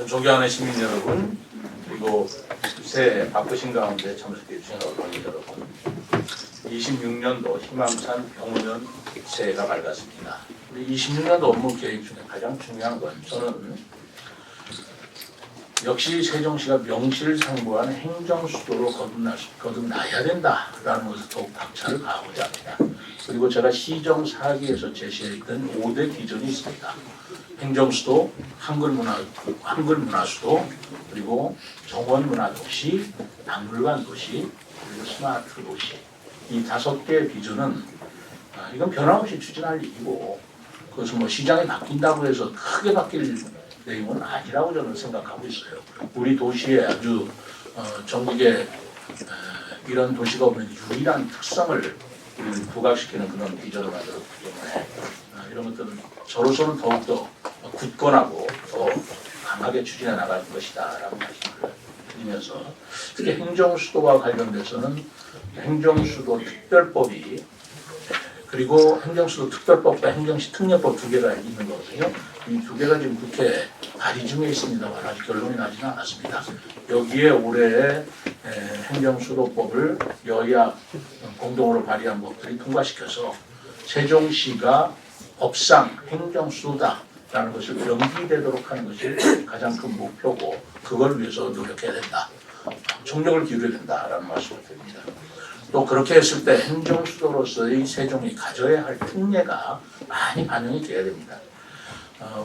존경하는 시민 여러분, 그리고 새해 바쁘신 가운데 참석해 주신 언론인 여러분, 26년도 희망찬 병원연 새해가 밝았습니다. 26년도 업무 계획 중에 가장 중요한 건 저는 역시 세종시가 명실상부한 행정수도로 거듭나야 된다라는 것을 더욱 박차를 가하고자 합니다. 그리고 제가 시정 4기에서 제시했던 5대 기준이 있습니다. 행정수도, 한글문화수도, 그리고 정원문화도시, 박물관도시, 그리고 스마트 도시. 이 5개의 기준은 이건 변함없이 추진할 일이고, 그것은 뭐 시장이 바뀐다고 해서 크게 바뀔 내용은 아니라고 저는 생각하고 있어요. 우리 도시에 아주 전국에 이런 도시가 없는 유일한 특성을 부각시키는 그런 비전을 만들었기 때문에 이런 것들은 저로서는 더욱더 굳건하고 더 강하게 추진해 나갈 것이다 라는 말씀을 드리면서, 특히 행정수도와 관련돼서는 행정수도 특별법이, 그리고 행정수도 특별법과 행정시 특례법 2개가 있는 거거든요. 이 2개가 지금 국회 발의 중에 있습니다만 아직 결론이 나지는 않았습니다. 여기에 올해 행정수도법을 여야 공동으로 발의한 법들이 통과시켜서 세종시가 법상 행정수도다라는 것을 명기되도록 하는 것이 가장 큰 목표고, 그걸 위해서 노력해야 된다. 총력을 기울여야 된다라는 말씀을 드립니다. 또 그렇게 했을 때 행정수도로서의 세종이 가져야 할 특례가 많이 반영이 돼야 됩니다.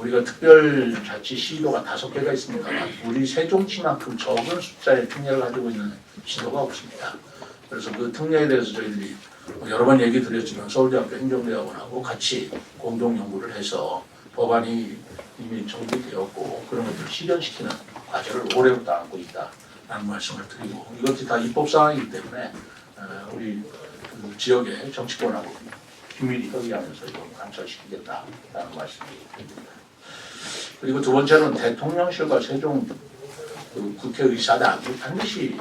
우리가 특별자치 시도가 5개가 있습니다만 우리 세종시만큼 적은 숫자의 특례를 가지고 있는 시도가 없습니다. 그래서 그 특례에 대해서 저희들이 여러 번 얘기 드렸지만 서울대학교 행정대학원하고 같이 공동 연구를 해서 법안이 이미 정비되었고 그런 것들을 실현시키는 과제를 올해부터 안고 있다라는 말씀을 드리고, 이것이 다 입법 사항이기 때문에 우리 그 지역의 정치권하고 긴밀히 협의하면서 이걸 관철시키겠다라는 말씀을 드립니다. 그리고 두 번째는 대통령실과 세종 그 국회의사당이 반드시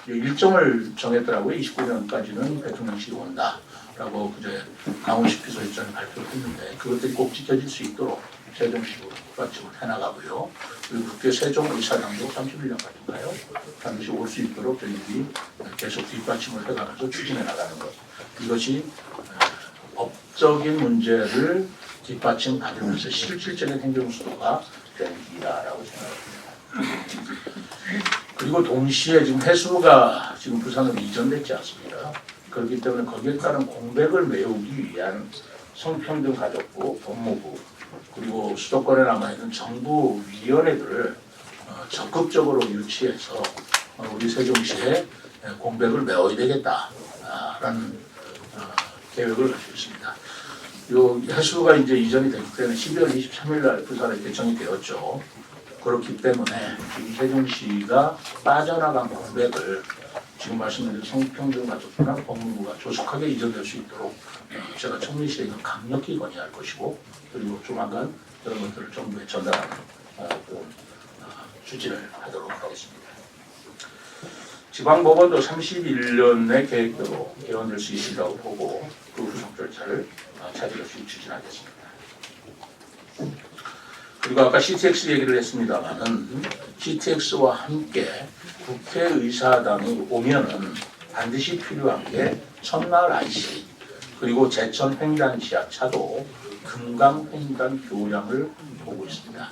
일정을 정했더라고요. 29년까지는 대통령실이 온다라고 그제 강원시 비서실장이 발표를 했는데, 그것들이 꼭 지켜질 수 있도록 세종시로 뒷받침을 해나가고요. 그리고 국회 세종의사당도 31년까지인가요? 반드시 올 수 있도록 저희들이 계속 뒷받침을 해가면서 추진해 나가는 것. 이것이 법적인 문제를 뒷받침 받으면서 실질적인 행정수도가 되는 길이라고 생각합니다. 그리고 동시에 지금 해수부가 지금 부산으로 이전됐지 않습니까? 그렇기 때문에 거기에 따른 공백을 메우기 위한 성평등 가족부, 법무부, 그리고 수도권에 남아있는 정부 위원회들을 적극적으로 유치해서 우리 세종시에 공백을 메워야 되겠다라는 계획을 가지고 있습니다. 요 해수부가 이제 이전이 됐기 때문에 12월 23일 날 부산에 개청이 되었죠. 그렇기 때문에 지금 세종시가 빠져나간 공백을 지금 말씀드린 성평등 가족부나 법무부가 조속하게 이전될 수 있도록 제가 청리시에 이건 강력히 건의할 것이고, 그리고 조만간 그런 것들을 정부에 전달하는 추진을 하도록 하겠습니다. 지방법원도 31년 내 계획대로 개원될 수 있으리라고 보고 그 후속 절차를 차질없이 추진하겠습니다. 그리고 아까 CTX 얘기를 했습니다만은 CTX와 함께 국회의사당이 오면은 반드시 필요한 게 천마을 IC, 그리고 제천 횡단 지하차도, 금강 횡단 교량을 보고 있습니다.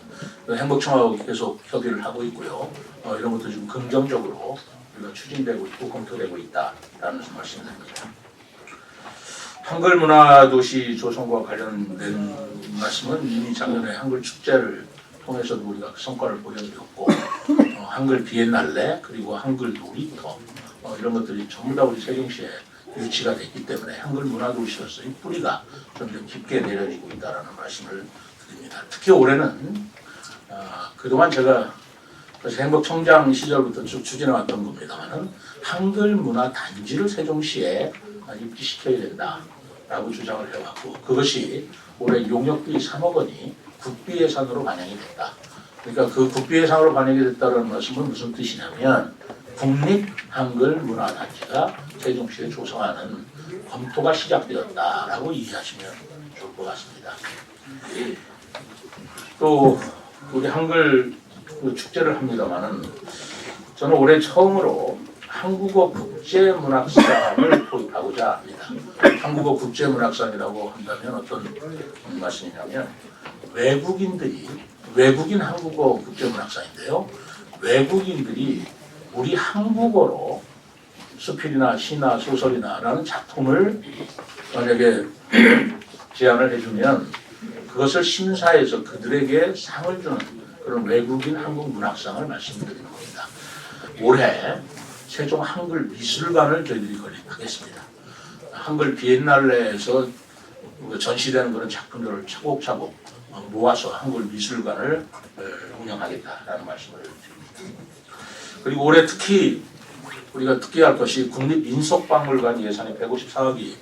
행복청하고 계속 협의를 하고 있고요. 이런 것도 지금 긍정적으로 우리가 추진되고 있고 검토되고 있다라는 말씀드립니다. 한글문화도시 조성과 관련된 말씀은 이미 작년에 한글 축제를 통해서도 우리가 그 성과를 보여드렸고, 한글 비엔날레, 그리고 한글 놀이터 이런 것들이 전부 다 우리 세종시에 유치가 됐기 때문에 한글 문화도시로서의 뿌리가 점점 깊게 내려지고 있다는 말씀을 드립니다. 특히 올해는 그동안 제가 행복청장 시절부터 쭉 추진해왔던 겁니다만은 한글 문화 단지를 세종시에 입지시켜야 된다라고 주장을 해왔고, 그것이 올해 용역비 3억 원이 국비 예산으로 반영이 됐다. 그러니까 그 국비 예산으로 반영이 됐다는 말씀은 무슨 뜻이냐면 국립 한글 문화 단지가 세종시에 조성하는 검토가 시작되었다라고 이해하시면 좋을 것 같습니다. 또 우리 한글 축제를 합니다만은 저는 올해 처음으로 한국어 국제문학상을 도입하고자 합니다. 한국어 국제문학상이라고 한다면 어떤 말씀이냐면 외국인 한국어 국제문학상인데요. 외국인들이 우리 한국어로 수필이나 시나 소설이나 라는 작품을 만약에 제안을 해주면 그것을 심사해서 그들에게 상을 주는 그런 외국인 한국 문학상을 말씀드리는 겁니다. 올해 세종 한글 미술관을 저희들이 건립하겠습니다. 한글 비엔날레에서 전시되는 그런 작품들을 차곡차곡 모아서 한글 미술관을 운영하겠다라는 말씀을 드립니다. 그리고 올해 특히 우리가 특기할 것이 국립민속박물관 예산이 154억이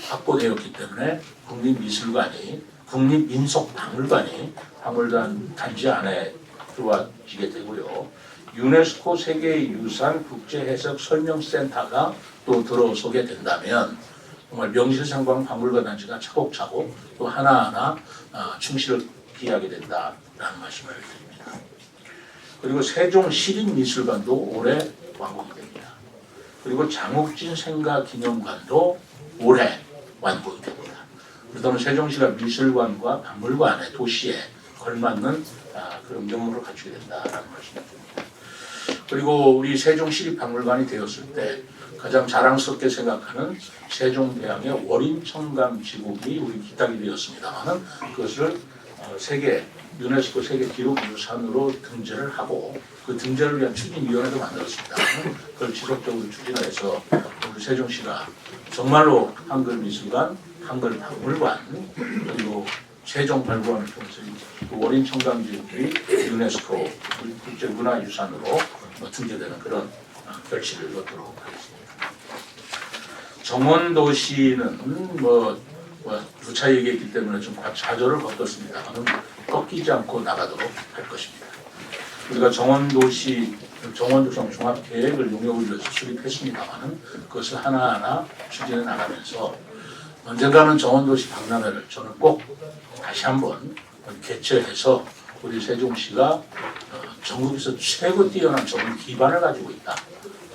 확보되었기 때문에 국립민속박물관이 박물관 단지 안에 들어와지게 되고요. 유네스코 세계유산 국제해석설명센터가 또 들어서게 된다면 정말 명실상부한 박물관 단지가 차곡차곡 또 하나하나 충실을 기하게 된다라는 말씀을 드립니다. 그리고 세종시립미술관도 올해 완공이 됩니다. 그리고 장욱진 생가기념관도 올해 완공이 됩니다. 그렇다면 세종시가 미술관과 박물관의 도시에 걸맞는 그런 면모를 갖추게 된다라는 말씀을 드립니다. 그리고 우리 세종시립박물관이 되었을 때 가장 자랑스럽게 생각하는 세종대왕의 월인청강지국이 우리 기탁이 되었습니다만 그것을 유네스코 세계기록유산으로 등재를 하고 그 등재를 위한 추진위원회도 만들었습니다. 그걸 지속적으로 추진해서 우리 세종시가 정말로 한글미술관, 한글박물관 그리고 세종발굴관을 통해서 월인청강지국이 유네스코 국제문화유산으로 등재되는 그런 결실을 얻도록 하겠습니다. 정원도시는 누차 얘기했기 때문에 좀 좌절을 겪었습니다만 꺾이지 않고 나가도록 할 것입니다. 우리가 정원조성 종합계획을 용역을 위해서 수립했습니다만 그것을 하나하나 추진해 나가면서 언젠가는 정원도시 박람회를 저는 꼭 다시 한번 개최해서 우리 세종시가 전국에서 최고 뛰어난 정원 기반을 가지고 있다.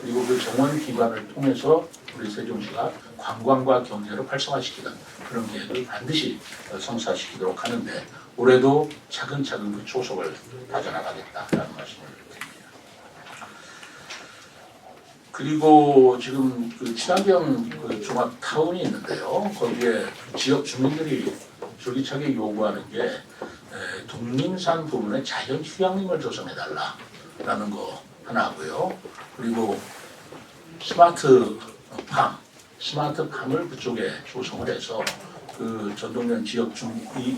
그리고 그 정원 기반을 통해서 우리 세종시가 관광과 경제를 활성화시키는 그런 계획을 반드시 성사시키도록 하는데 올해도 차근차근 그 초석을 다져나가겠다라는 말씀을 드립니다. 그리고 지금 그 친환경 종합타운이 있는데요. 거기에 지역 주민들이 줄기차게 요구하는 게 독림산 부분에 자연 휴양림을 조성해달라라는 거 하나 하고요. 그리고 스마트팜을 그쪽에 조성을 해서 그 전동면 지역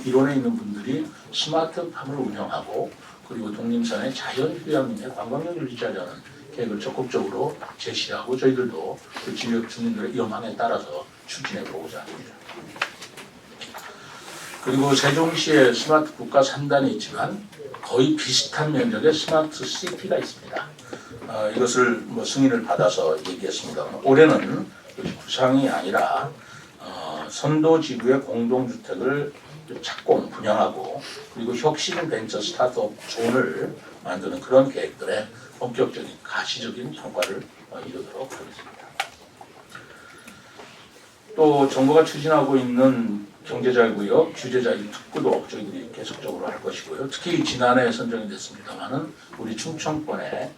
일원에 있는 분들이 스마트팜을 운영하고 그리고 독림산의 자연 휴양림의 관광력을 유지하려는 계획을 적극적으로 제시하고 저희들도 그 지역 주민들의 여망에 따라서 추진해 보고자 합니다. 그리고 세종시에 스마트 국가 3단이 있지만 거의 비슷한 면적의 스마트 시티가 있습니다. 이것을 승인을 받아서 얘기했습니다. 올해는 구상이 아니라 선도지구의 공동주택을 착공, 분양하고 그리고 혁신 벤처 스타트업 존을 만드는 그런 계획들에 본격적인 가시적인 성과를 이루도록 하겠습니다. 또 정부가 추진하고 있는 경제자유구역, 규제자유 특구도 저희들이 계속적으로 할 것이고요. 특히 지난해 선정이 됐습니다만은 우리 충청권에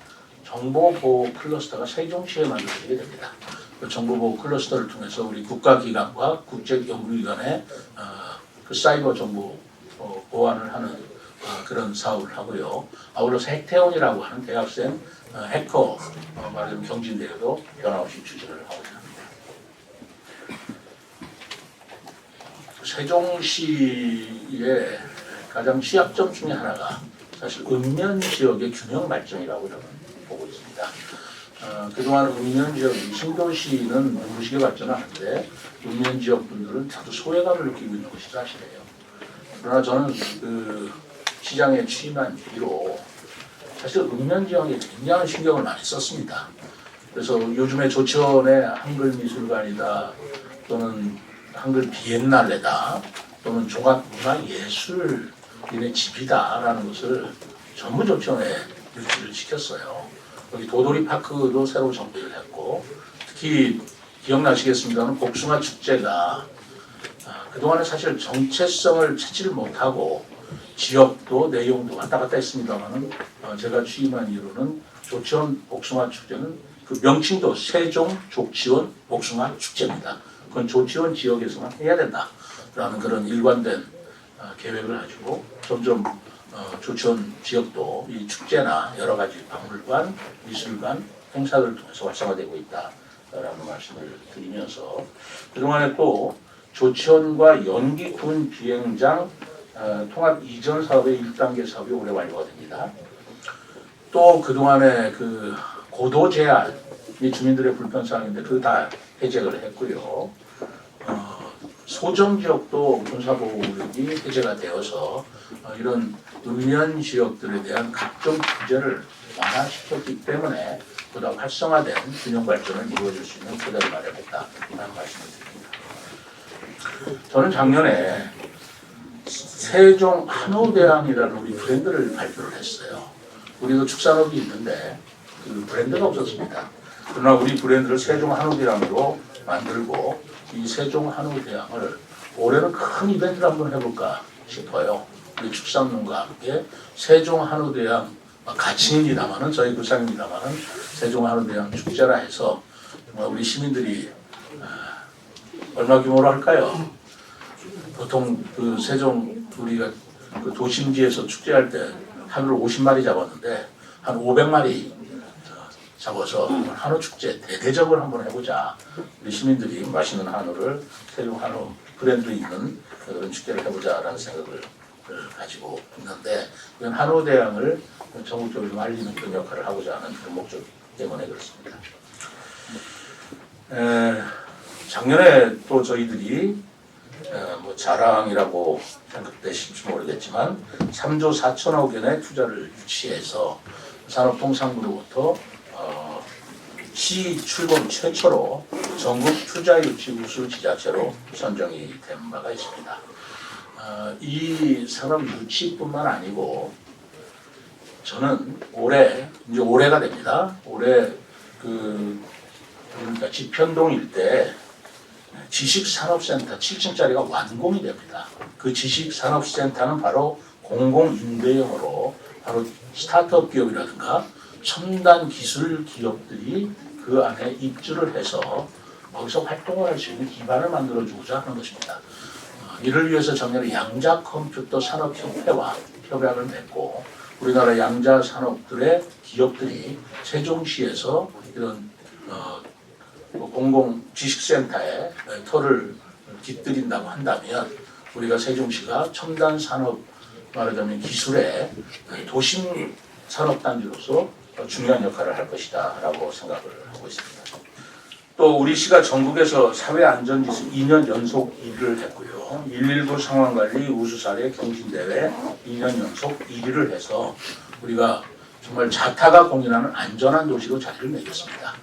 정보보호 클러스터가 세종시에 만들어지게 됩니다. 그 정보보호 클러스터를 통해서 우리 국가기관과 국제연구기관의 그 사이버 정보 보안을 하는 그런 사업을 하고요. 아울러서 핵태원이라고 하는 대학생 해커 말하자면 경진대회도 변함없이 추진을 하고자 합니다. 세종시의 가장 취약점 중에 하나가 사실 읍면 지역의 균형 발전이라고 저는 보고 있습니다. 그동안 읍면 지역이 신도시는 눈부시게 발전하는데 읍면 지역 분들은 다소 소외감을 느끼고 있는 것이 사실이에요. 그러나 저는 그 시장에 취임한 뒤로 사실 읍면 지역에 굉장한 신경을 많이 썼습니다. 그래서 요즘에 조천의 한글미술관이다 또는 한글 비엔날레다 또는 종합문화예술 니네 집이다라는 것을 전부 조치원에 유치를 시켰어요. 여기 도돌이 파크도 새로 정비를 했고, 특히 기억나시겠습니다만 복숭아 축제가 그동안에 사실 정체성을 찾지를 못하고 지역도 내용도 왔다 갔다 했습니다만은 제가 취임한 이후로는 조치원 복숭아 축제는 그 명칭도 세종 조치원 복숭아 축제입니다. 그건 조치원 지역에서만 해야 된다라는 그런 일관된 계획을 가지고 점점 조치원 지역도 이 축제나 여러 가지 박물관, 미술관 행사들을 통해서 활성화되고 있다라는 말씀을 드리면서 그동안에 또 조치원과 연기군 비행장 통합 이전 사업의 1단계 사업이 올해 완료가 됩니다. 또 그동안에 그 고도 제한이 주민들의 불편사항인데 그거 다 해제를 했고요. 소정 지역도 군사보호구역이 해제가 되어서 이런 음면 지역들에 대한 각종 규제를 완화시켰기 때문에 보다 활성화된 균형 발전을 이루어질 수 있는 토대를 마련했다라는 말씀을 드립니다. 저는 작년에 세종 한우대왕이라는 우리 브랜드를 발표를 했어요. 우리도 축산업이 있는데 그 브랜드가 없었습니다. 그러나 우리 브랜드를 세종 한우대왕으로 만들고 이 세종 한우대왕을 올해는 큰 이벤트를 한번 해볼까 싶어요. 우리 축산농과 함께 세종 한우대왕 가칭입니다만은 저희 구상입니다만은 세종 한우대왕 축제라 해서 정말 우리 시민들이 얼마 규모로 할까요? 보통 그 세종 우리가 그 도심지에서 축제할 때 한우를 50마리 잡았는데 한 500마리 잡아서 한우 축제 대대적으로 한번 해보자. 우리 시민들이 맛있는 한우를 세종 한우 브랜드 있는 그런 축제를 해보자라는 생각을 가지고 있는데 이건 한우 대왕을 전국적으로 좀 알리는 그런 역할을 하고자 하는 그런 목적 때문에 그렇습니다. 작년에 또 저희들이 뭐 자랑이라고 생각되실지 모르겠지만 3조 4천억 원의 투자를 유치해서 산업통상부로부터 시 출범 최초로 전국 투자 유치 우수 지자체로 선정이 된 바가 있습니다. 이 산업 유치뿐만 아니고 저는 이제 올해가 됩니다. 올해 그러니까 지편동 일대 지식산업센터 7층짜리가 완공이 됩니다. 그 지식산업센터는 바로 공공임대형으로 바로 스타트업 기업이라든가 첨단 기술 기업들이 그 안에 입주를 해서 거기서 활동을 할 수 있는 기반을 만들어주고자 하는 것입니다. 이를 위해서 작년에 양자컴퓨터 산업협회와 협약을 맺고 우리나라 양자 산업들의 기업들이 세종시에서 이런 공공 지식센터에 터를 깃들인다고 한다면 우리가 세종시가 첨단 산업 말하자면 기술의 도심 산업단지로서 중요한 역할을 할 것이다 라고 생각을 하고 있습니다. 또 우리 시가 전국에서 사회안전지수 2년 연속 1위를 했고요. 119 상황관리 우수사례 경진대회 2년 연속 1위를 해서 우리가 정말 자타가 공인하는 안전한 도시로 자리를 매겼습니다.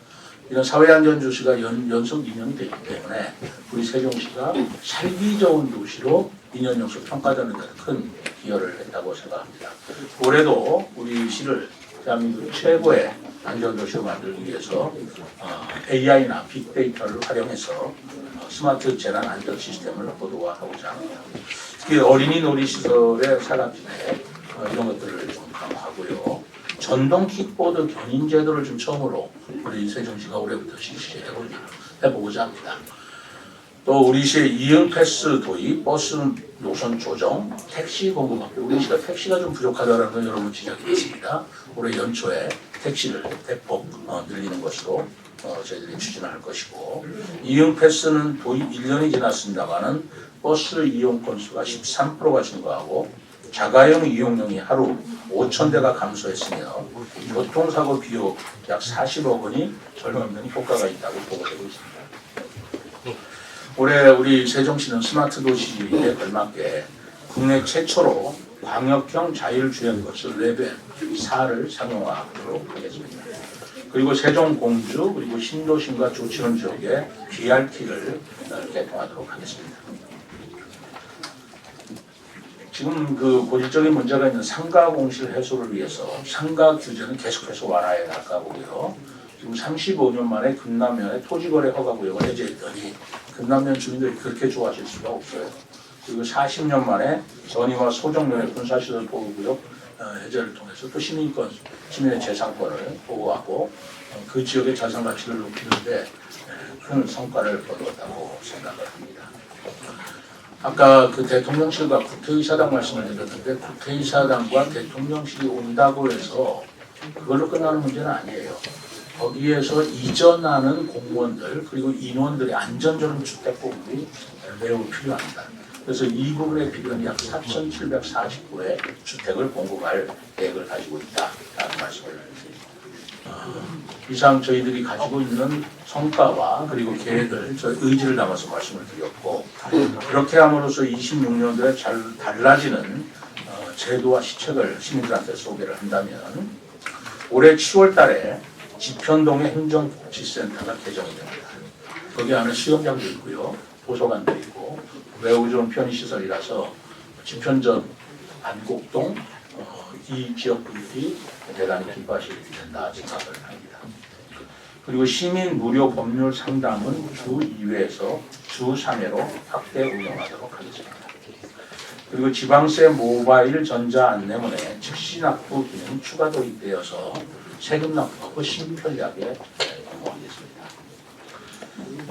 이런 사회안전지수가 연속 2년이 되기 때문에 우리 세종시가 살기 좋은 도시로 2년 연속 평가되는 데 큰 기여를 했다고 생각합니다. 올해도 우리 시를 대한민국 최고의 안전도시로 만들기 위해서 AI나 빅데이터를 활용해서 스마트 재난 안전 시스템을 고도화하고자 합니다. 특히 어린이 놀이시설의 사각지대 이런 것들을 좀 강화하고요. 전동 킥보드 견인 제도를 좀 처음으로 우리 세종시가 올해부터 실시해보고자 합니다. 또 우리 시의 이응 패스 도입, 버스 노선 조정, 택시 공급 확대. 우리 시가 택시가 좀 부족하다는 건 여러분 지적이 있습니다. 올해 연초에 택시를 대폭 늘리는 것으로 저희들이 추진할 것이고 이응 패스는 도입 1년이 지났습니다만은 버스 이용 건수가 13%가 증가하고 자가용 이용량이 하루 5,000대가 감소했으며 교통사고 비용 약 40억 원이 절감되는 효과가 있다고 보고되고 있습니다. 올해 우리 세종시는 스마트 도시에 걸맞게 국내 최초로 광역형 자율주행버스 레벨 4를 상용화하도록 하겠습니다. 그리고 세종공주 그리고 신도심과 조치원 지역에 BRT를 개통하도록 하겠습니다. 지금 그 고질적인 문제가 있는 상가 공실 해소를 위해서 상가 규제는 계속해서 완화해 나가고요. 지금 35년 만에 금남면의 토지거래 허가구역을 해제했더니 금남면 주민들이 그렇게 좋아하실 수가 없어요. 그리고 40년 만에 전이와 소정면의 군사시설 보호구역 해제를 통해서 또 시민의 재산권을 보호하고 그 지역의 자산 가치를 높이는데 큰 성과를 거두었다고 생각을 합니다. 아까 그 대통령실과 국회의사당 말씀을 드렸는데 국회의사당과 대통령실이 온다고 해서 그걸로 끝나는 문제는 아니에요. 거기에서 이전하는 공무원들 그리고 인원들의 안전적인 주택 공급이 매우 필요합니다. 그래서 이 부분에 필요한 약 4,749의 주택을 공급할 계획을 가지고 있다라는 말씀을 드립니다. 이상 저희들이 가지고 있는 성과와 그리고 계획을 저희 의지를 담아서 말씀을 드렸고 그렇게 함으로써 26년도에 잘 달라지는 제도와 시책을 시민들한테 소개를 한다면 올해 7월 달에 지편동의 행정복지센터가 개정이 됩니다. 거기 안에 수영장도 있고요. 도서관도 있고 매우 좋은 편의시설이라서 지편전 안곡동 이 지역 분들이 대단히 기뻐하시게 된다 생각을 합니다. 그리고 시민 무료 법률 상담은 주 2회에서 주 3회로 확대 운영하도록 하겠습니다. 그리고 지방세 모바일 전자 안내문에 즉시 납부 기능이 추가 도입되어서 세금 납부가 훨씬 편리하게 운영하겠습니다.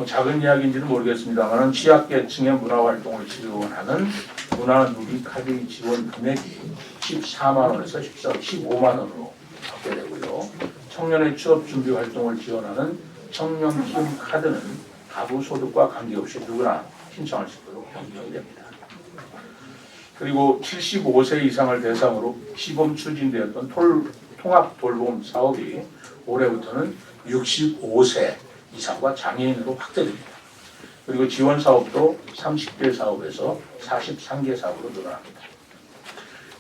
작은 이야기인지는 모르겠습니다만 취약계층의 문화활동을 지원하는 문화누리카드 지원 금액이 14만 원에서 15만 원으로 확대되고요. 청년의 취업준비 활동을 지원하는 청년 키움 카드는 가구 소득과 관계없이 누구나 신청할 수 있도록 변경이 됩니다. 그리고 75세 이상을 대상으로 시범 추진되었던 통합 돌봄 사업이 올해부터는 65세 이상과 장애인으로 확대됩니다. 그리고 지원 사업도 30개 사업에서 43개 사업으로 늘어납니다.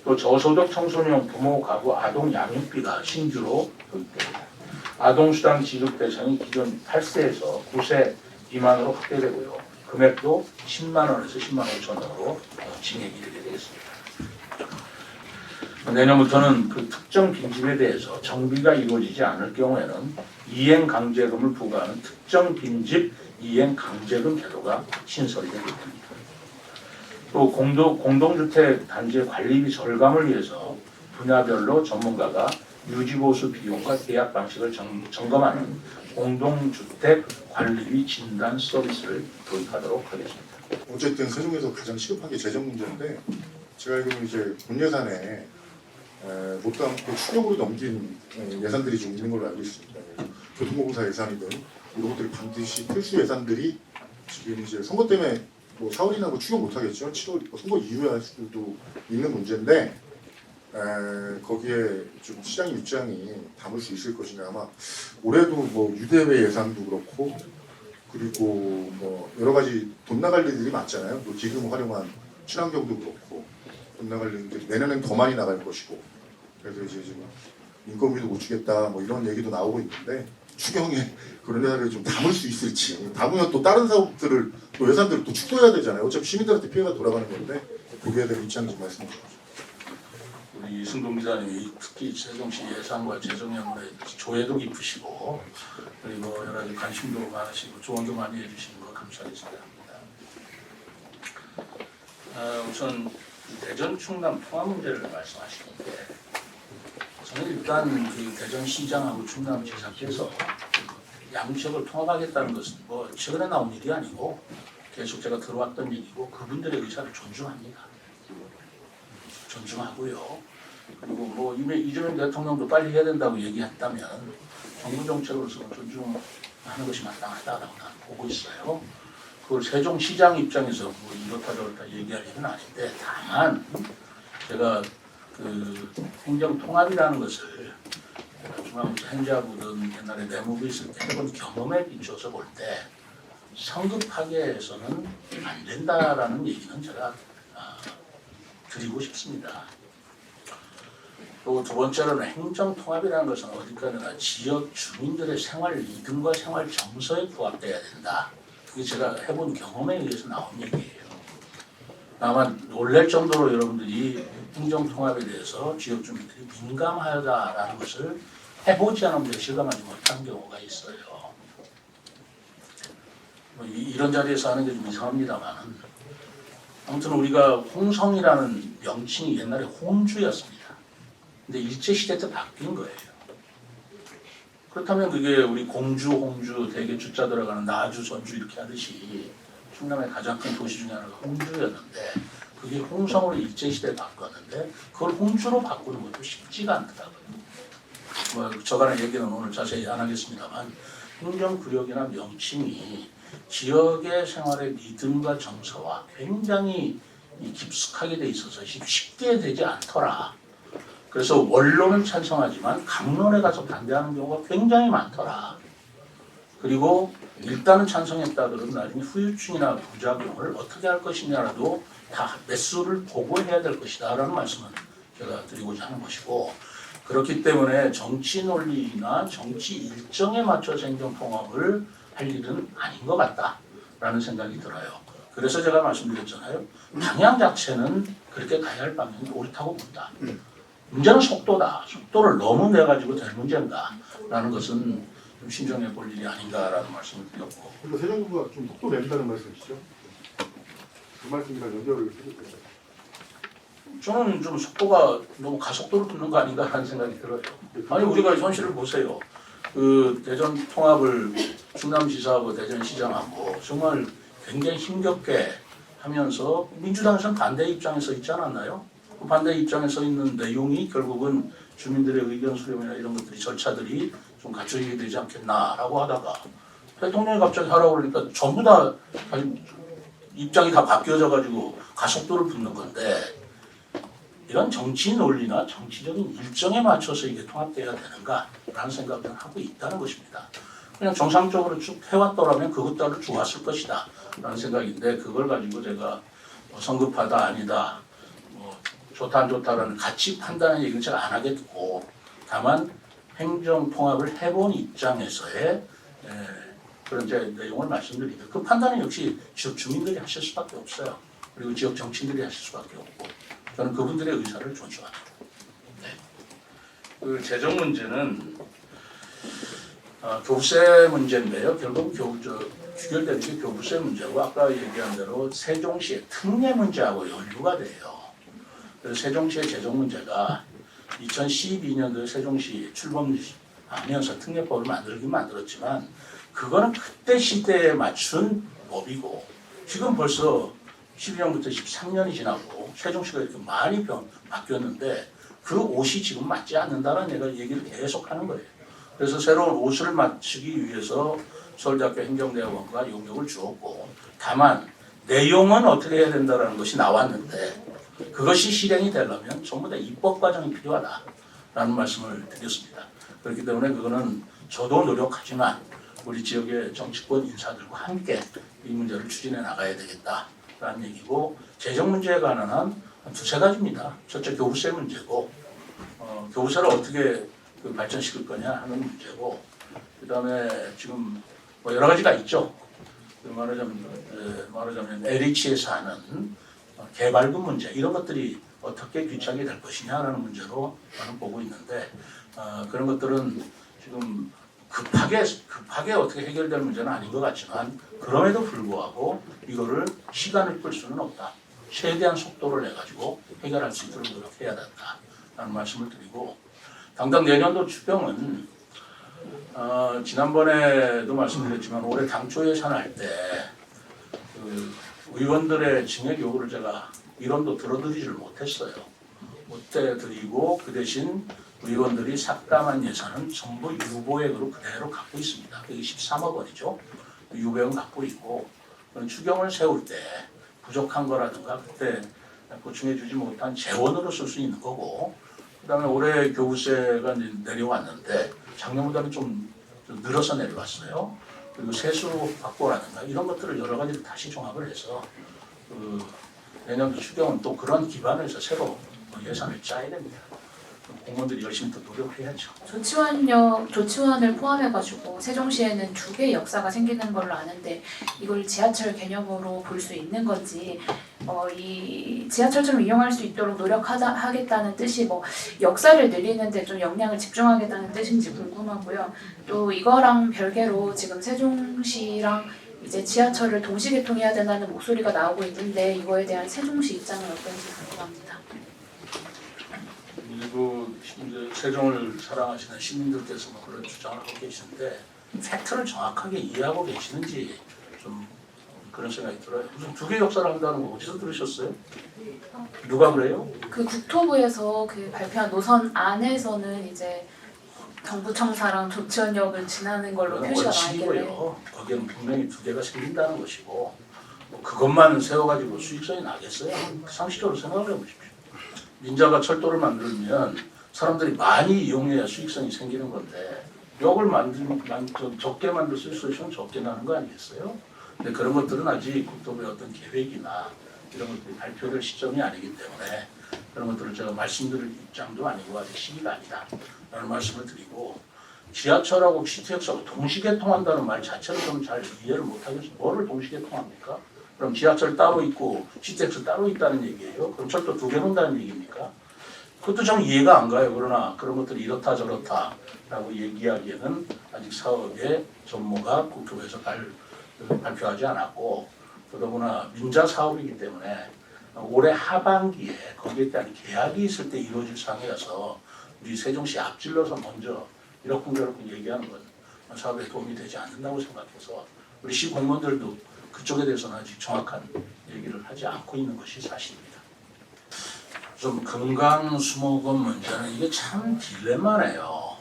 또 저소득 청소년 부모 가구 아동 양육비가 신규로 도입됩니다. 아동수당 지급 대상이 기존 8세에서 9세 미만으로 확대되고요. 금액도 10만 원에서 10만 5천 원으로 진행이 되게 되겠습니다. 내년부터는 그 특정 빈집에 대해서 정비가 이루어지지 않을 경우에는 이행강제금을 부과하는 특정 빈집 이행강제금 제도가 신설이 되게 됩니다. 또 공동주택 단지의 관리비 절감을 위해서 분야별로 전문가가 유지보수 비용과 계약 방식을 점검하는 공동주택 관리비 진단 서비스를 도입하도록 하겠습니다. 어쨌든 세종에서 가장 시급한 게 재정 문제인데 제가 알기로는 이제 본 예산에 못 담고 추경으로 넘긴 예산들이 좀 있는 걸로 알고 있습니다. 교통공사 예산이든 이런 것들이 반드시 필수 예산들이 지금 이제 선거 때문에 뭐 4월이나 뭐 추경 못 하겠죠. 7월 선거 이후에 할 수도 있는 문제인데 거기에 좀 시장 입장이 담을 수 있을 것인가. 아마 올해도 뭐 유대회 예산도 그렇고 그리고 뭐 여러 가지 돈 나갈 일들이 많잖아요. 또 기금 활용한 친환경도 그렇고 돈 나갈 일들이 내년엔 더 많이 나갈 것이고 그래서 이제 지금 인건비도 못 주겠다 뭐 이런 얘기도 나오고 있는데 추경에 그런 예산을 좀 담을 수 있을지 담으면 또 다른 사업들을 또 예산들을 또 축소해야 되잖아요. 어차피 시민들한테 피해가 돌아가는 건데 거기에 대한 입장 좀 말씀해 주십시오. 우리 이승동 기자님이 특히 세종시 예산과 재정연구에 조예도 깊으시고 그리고 여러 가지 관심도 많으시고 조언도 많이 해주시는 거 감사하게 생각합니다. 우선 대전 충남 통합 문제를 말씀하시는데 저는 일단 그 대전시장하고 충남지사께서 양지역을 통합하겠다는 것은 뭐 최근에 나온 일이 아니고 계속 제가 들어왔던 얘기고 그분들의 의사를 존중합니다. 존중하고요. 그리고 뭐 이재명 대통령도 빨리 해야 된다고 얘기했다면 정부 정책으로서는 존중하는 것이 마땅하다라고 나는 보고 있어요. 그걸 세종시장 입장에서 뭐 이렇다 저렇다 얘기할 일은 아닌데 다만 제가 그 행정통합이라는 것을 중앙부처 행자부든 옛날에 내무부 있을 때 해본 경험에 비춰서 볼 때 성급하게 해서는 안 된다라는 얘기는 제가 드리고 싶습니다. 또 두 번째로는 행정통합이라는 것은 어디까지나 지역 주민들의 생활 리듬과 생활 정서에 부합돼야 된다. 그게 제가 해본 경험에 의해서 나온 얘기예요. 아마 놀랄 정도로 여러분들이 행정통합에 대해서 지역 주민들이 민감하다라는 것을 해보지 않으면 실감하지 못한 경우가 있어요. 뭐 이런 자리에서 하는 게 좀 이상합니다만 아무튼 우리가 홍성이라는 명칭이 옛날에 홍주였습니다. 근데 일제시대 때 바뀐 거예요. 그렇다면 그게 우리 공주, 홍주, 대개 주자 들어가는 나주, 전주 이렇게 하듯이 충남의 가장 큰 도시 중에 하나가 홍주였는데 그게 홍성으로 일제시대에 바꿨는데 그걸 홍주로 바꾸는 것도 쉽지가 않더라고요. 뭐 저간의 얘기는 오늘 자세히 안 하겠습니다만 행정구역이나 명칭이 지역의 생활의 리듬과 정서와 굉장히 깊숙하게 돼 있어서 쉽게 되지 않더라. 그래서 원론은 찬성하지만 강론에 가서 반대하는 경우가 굉장히 많더라. 그리고 일단은 찬성했다 그러면 나중에 후유증이나 부작용을 어떻게 할 것이냐라도 다 매수를 보고 해야 될 것이다 라는 말씀을 제가 드리고자 하는 것이고 그렇기 때문에 정치 논리나 정치 일정에 맞춰서 행정통합을 할 일은 아닌 것 같다라는 생각이 들어요. 그래서 제가 말씀드렸잖아요. 방향 자체는 그렇게 가야 할 방향이 옳다고 본다. 문제는 속도다. 속도를 너무 내가지고 될 문제인가라는 것은 좀 신중해 볼 일이 아닌가라는 말씀을 드렸고. 그리고 새 정부가 좀 속도 낸다는 말씀이시죠? 그 말씀이랑 연결을 해주세요. 저는 좀 속도가 너무 가속도로 붙는 거 아닌가라는 생각이 들어요. 아니 우리가 현실을 보세요. 그 대전 통합을 충남지사하고 대전시장하고 정말 굉장히 힘겹게 하면서 민주당에서는 반대 입장에 서 있지 않았나요? 그 반대 입장에 서 있는 내용이 결국은 주민들의 의견 수렴이나 이런 것들이 절차들이 좀 갖춰지게 되지 않겠나라고 하다가 대통령이 갑자기 하라고 그러니까 전부 다 입장이 다 바뀌어져 가지고 가속도를 붙는 건데 이런 정치 논리나 정치적인 일정에 맞춰서 이게 통합돼야 되는가라는 생각을 하고 있다는 것입니다. 그냥 정상적으로 쭉 해왔더라면 그것 따로 좋았을 것이다 라는 생각인데 그걸 가지고 제가 뭐 성급하다 아니다 뭐 좋다 안 좋다라는 가치 판단의 얘기는 제가 안 하겠고 다만 행정통합을 해본 입장에서의 그런 제 내용을 말씀드리는데 그 판단은 역시 지역 주민들이 하실 수밖에 없어요. 그리고 지역 정치인들이 하실 수밖에 없고 저는 그분들의 의사를 존중합니다. 네. 그 재정 문제는 교부세 문제인데요. 결국 귀결되는 게 교부세 문제고 아까 얘기한 대로 세종시의 특례 문제하고 연루가 돼요. 그래서 세종시의 재정 문제가 2012년도에 세종시 출범하면서 특례법을 만들긴 만들었지만 그거는 그때 시대에 맞춘 법이고 지금 벌써 12년부터 13년이 지나고 세종시가 이렇게 많이 바뀌었는데 그 옷이 지금 맞지 않는다는 얘기를 계속 하는 거예요. 그래서 새로운 옷을 맞추기 위해서 서울대학교 행정대학원과 용역을 주었고 다만 내용은 어떻게 해야 된다는 것이 나왔는데 그것이 실행이 되려면 전부 다 입법 과정이 필요하다라는 말씀을 드렸습니다. 그렇기 때문에 그거는 저도 노력하지만 우리 지역의 정치권 인사들과 함께 이 문제를 추진해 나가야 되겠다라는 얘기고 재정 문제에 관한 한 두세 가지입니다. 첫째 교부세 문제고 교부세를 어떻게 발전시킬 거냐 하는 문제고 그 다음에 지금 뭐 여러 가지가 있죠. 말하자면 LH에서 하는 개발금 문제 이런 것들이 어떻게 귀착이 될 것이냐라는 문제로 저는 보고 있는데 그런 것들은 지금 급하게 어떻게 해결될 문제는 아닌 것 같지만 그럼에도 불구하고 이거를 시간을 끌 수는 없다. 최대한 속도를 내가지고 해결할 수 있도록 노력해야 된다라는 말씀을 드리고 당장 내년도 추경은 지난번에도 말씀드렸지만 올해 당초 예산할 때 그 의원들의 증액 요구를 제가 이론도 들어드리지를 못했어요. 못해 드리고 그 대신 의원들이 삭감한 예산은 전부 유보액으로 그대로 갖고 있습니다. 그게 13억 원이죠. 유보액은 갖고 있고 추경을 세울 때 부족한 거라든가 그때 보충해 주지 못한 재원으로 쓸 수 있는 거고 그다음에 올해 교부세가 내려왔는데 작년보다는 좀 늘어서 내려왔어요. 그리고 세수 확보라든가 이런 것들을 여러 가지를 다시 종합을 해서 내년도 추경은 또 그런 기반에서 새로 예산을 짜야 됩니다. 공무원들이 열심히 또 노력해야죠. 조치원을 포함해가지고 세종시에는 2개의 역사가 생기는 걸로 아는데 이걸 지하철 개념으로 볼 수 있는 건지 이 지하철처럼 이용할 수 있도록 노력하겠다는 뜻이 뭐 역사를 늘리는데 좀 역량을 집중하겠다는 뜻인지 궁금하고요. 또 이거랑 별개로 지금 세종시랑 이제 지하철을 동시 개통해야 된다는 목소리가 나오고 있는데 이거에 대한 세종시 입장은 어떤지 궁금합니다. 그리고 이제 세종을 사랑하시는 시민들께서 뭐 그런 주장을 하고 계시는데 팩트를 정확하게 이해하고 계시는지 좀 그런 생각이 들어요. 무슨 두 개 역사를 한다는 거 어디서 들으셨어요? 누가 그래요? 그 국토부에서 그 발표한 노선 안에서는 이제 경부청사랑 조치원역을 지나는 걸로 그건 표시가 나와 있길래 원칙이고요. 거기는 분명히 두 개가 생긴다는 것이고 뭐 그것만 세워가지고 수익성이 나겠어요? 상식적으로 생각을 해보십시오. 민자가 철도를 만들면 사람들이 많이 이용해야 수익성이 생기는 건데 역을 적게 만들 수 있으면 적게 나는 거 아니겠어요? 근데 그런 것들은 아직 국토부의 어떤 계획이나 이런 것들이 발표될 시점이 아니기 때문에 그런 것들을 제가 말씀드릴 입장도 아니고 아직 시기가 아니다 라는 말씀을 드리고 지하철하고 GTX하고 동시개통한다는 말 자체를 좀 잘 이해를 못하겠어요. 뭐를 동시개통합니까? 그럼 지하철 따로 있고 GTX 따로 있다는 얘기예요? 그럼 철도 두 개 놓는다는 얘기입니까? 그것도 좀 이해가 안 가요. 그러나 그런 것들이 이렇다 저렇다 라고 얘기하기에는 아직 사업의 전모가 국토부에서 발표하지 않았고 더더구나 민자 사업이기 때문에 올해 하반기에 거기에 대한 계약이 있을 때 이루어질 상황이라서 우리 세종시 앞질러서 먼저 이러쿵저러쿵 얘기하는 건 사업에 도움이 되지 않는다고 생각해서 우리 시 공무원들도 그쪽에 대해서는 아직 정확한 얘기를 하지 않고 있는 것이 사실입니다. 좀 금강수목원 문제는 이게 참 딜레마네요.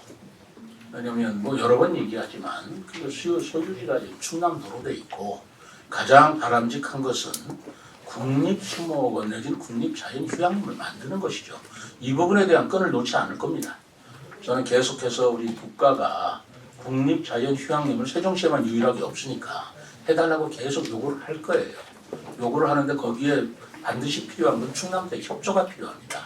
왜냐하면 뭐 여러 번 얘기하지만 그 소유지가 충남도로 돼 있고 가장 바람직한 것은 국립수목원 내지는 국립자연휴양림을 만드는 것이죠. 이 부분에 대한 건을 놓지 않을 겁니다. 저는 계속해서 우리 국가가 국립자연휴양림을 세종시에만 유일하게 없으니까 해달라고 계속 요구를 할 거예요. 요구를 하는데 거기에 반드시 필요한 건 충남도의 협조가 필요합니다.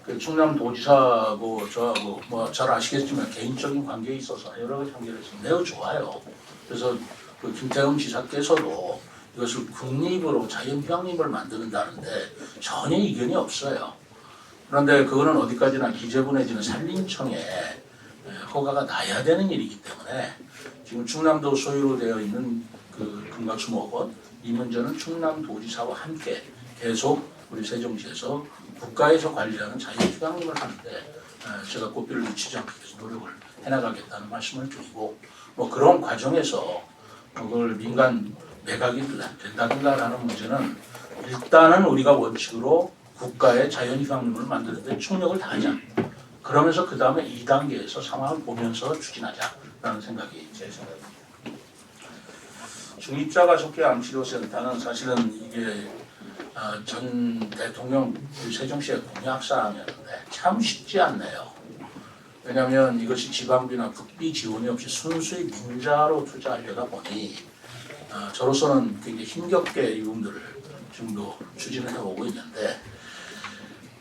그 충남도지사하고 저하고 뭐 잘 아시겠지만 개인적인 관계에 있어서 여러 가지 관계에서 매우 좋아요. 그래서 그 김태흠 지사께서도 이것을 국립으로 자연휴양림을 만드는다는데 전혀 이견이 없어요. 그런데 그거는 어디까지나 기재부 내지는 산림청에 허가가 나야 되는 일이기 때문에 지금 충남도 소유로 되어 있는 그 금강수목원 이 문제는 충남도지사와 함께 계속 우리 세종시에서 국가에서 관리하는 자연휴양림을 하는데 제가 고삐를 늦추지 않기 위해서 노력을 해나가겠다는 말씀을 드리고 뭐 그런 과정에서 그걸 민간 매각이 된다든가라는 문제는 일단은 우리가 원칙으로 국가의 자연휴양림을 만드는데 총력을 다하자. 그러면서 그 다음에 2단계에서 상황을 보면서 추진하자라는 생각이 제 생각입니다. 중입자 가족계 암치료센터는 사실은 이게 전 대통령 세종시의 공약사항이었는데 참 쉽지 않네요. 왜냐하면 이것이 지방비나 국비 지원이 없이 순수히 민자로 투자하려다 보니 저로서는 굉장히 힘겹게 이 부분들을 지금도 추진을 해오고 있는데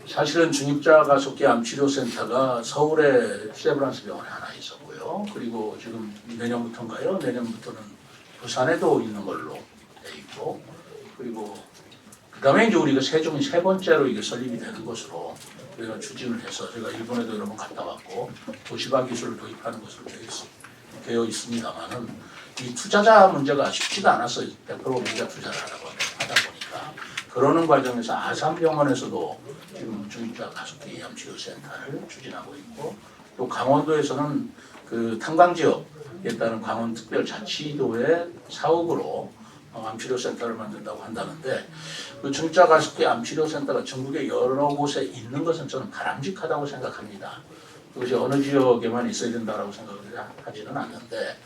사실은 중입자 가속기 암치료센터가 서울에 세브란스 병원에 하나 있었고요. 그리고 지금 내년부터인가요? 내년부터는 부산에도 있는 걸로 돼 있고 그리고 그다음에 이제 우리가 세종이 세 번째로 이게 설립이 되는 것으로 우리가 추진을 해서 제가 일본에도 여러 번 갔다 왔고 도시화 기술을 도입하는 것으로 되어 있습니다만은 이 투자자 문제가 쉽지가 않았어요. 100% 민자 투자를 하다 보니까 그러는 과정에서 아산병원에서도 지금 중입자 가속기 암치료센터를 추진하고 있고 또 강원도에서는 그 탄광 지역에 따른 강원특별자치도의 사업으로 암치료센터를 만든다고 한다는데 그 중입자 가속기 암치료센터가 전국에 여러 곳에 있는 것은 저는 바람직하다고 생각합니다. 그것이 어느 지역에만 있어야 된다고 생각을 하지는 않는데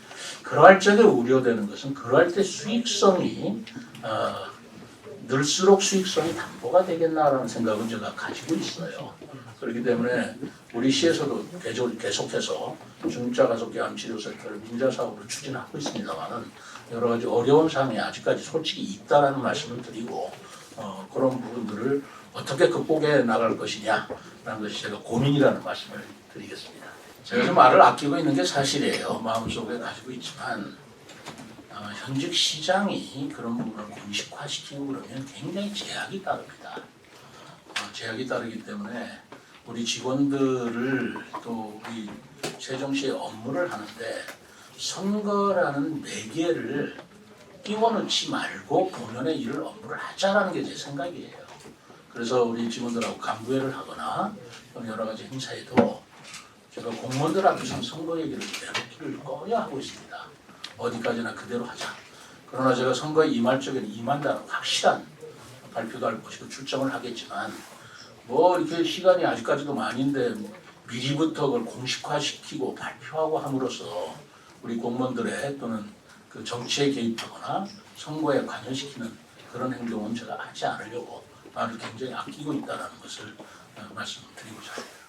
그러할 적에 우려되는 것은 그러할 때 수익성이 늘수록 수익성이 담보가 되겠나라는 생각은 제가 가지고 있어요. 그렇기 때문에 우리 시에서도 계속해서 중입자 가속기 암치료센터를 민자사업으로 추진하고 있습니다만은 여러 가지 어려운 사항이 아직까지 솔직히 있다라는 말씀을 드리고 그런 부분들을 어떻게 극복해 나갈 것이냐라는 것이 제가 고민이라는 말씀을 드리겠습니다. 제가 좀 말을 아끼고 있는 게 사실이에요. 마음속에 가지고 있지만 현직 시장이 그런 부분을 공식화시키고 그러면 굉장히 제약이 따릅니다. 제약이 따르기 때문에 우리 직원들을 또 우리 세종시의 업무를 하는데 선거라는 매개를 끼워넣지 말고 본연의 일을 업무를 하자라는 게 제 생각이에요. 그래서 우리 직원들하고 간부회를 하거나 여러 가지 행사에도 제가 공무원들한테 선거 얘기를 내놓기를 꺼려 하고 있습니다. 어디까지나 그대로 하자. 그러나 제가 선거에 임할 적에는 임한다는 확실한 발표도 할 것이고 출정을 하겠지만 뭐 이렇게 시간이 아직까지도 많은데 미리부터 그걸 공식화시키고 발표하고 함으로써 우리 공무원들의 또는 그 정치에 개입하거나 선거에 관여시키는 그런 행동은 제가 하지 않으려고 나를 굉장히 아끼고 있다는 것을 말씀드리고자 합니다.